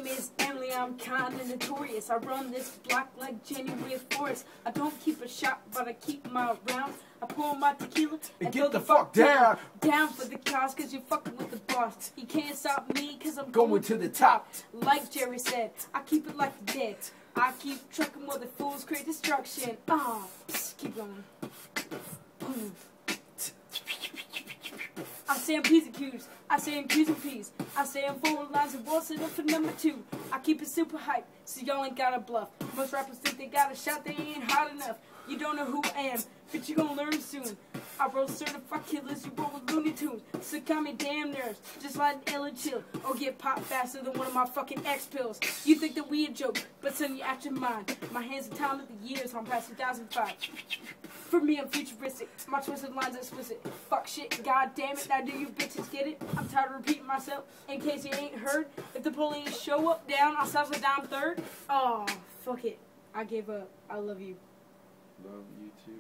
name is Emily, I'm kinda notorious. I run this block like January Forest. I don't keep a shop, but I keep my rounds. I pour my tequila and get the fuck down. Down for the cause, cause you're fucking with the boss. You can't stop me, cause I'm Going to the top. Like Jerry said, I keep it like the dead. I keep trucking while the fools create destruction. Keep going. Boom. I say I'm P's and Q's. I say I'm Q's and P's. I say I'm 4 lines and walls set up for number 2. I keep it super hype, so y'all ain't gotta bluff. Most rappers think they got a shot, they ain't hot enough. You don't know who I am, but you gon' learn soon. I roll certified killers, you roll with Looney Tunes. So calm your damn nerves, just like ill and chill. Or get popped faster than one of my fucking X pills. You think that we a joke, but son, you out your mind. My hands are time of the years, I'm past 2005. For me, I'm futuristic. My twisted lines are explicit. Fuck shit, god damn it, now do you bitches get it? I'm tired of repeating myself, in case you ain't heard. If the police show up down, I'll stop it down third. Oh, fuck it. I gave up. I love you. Love you too.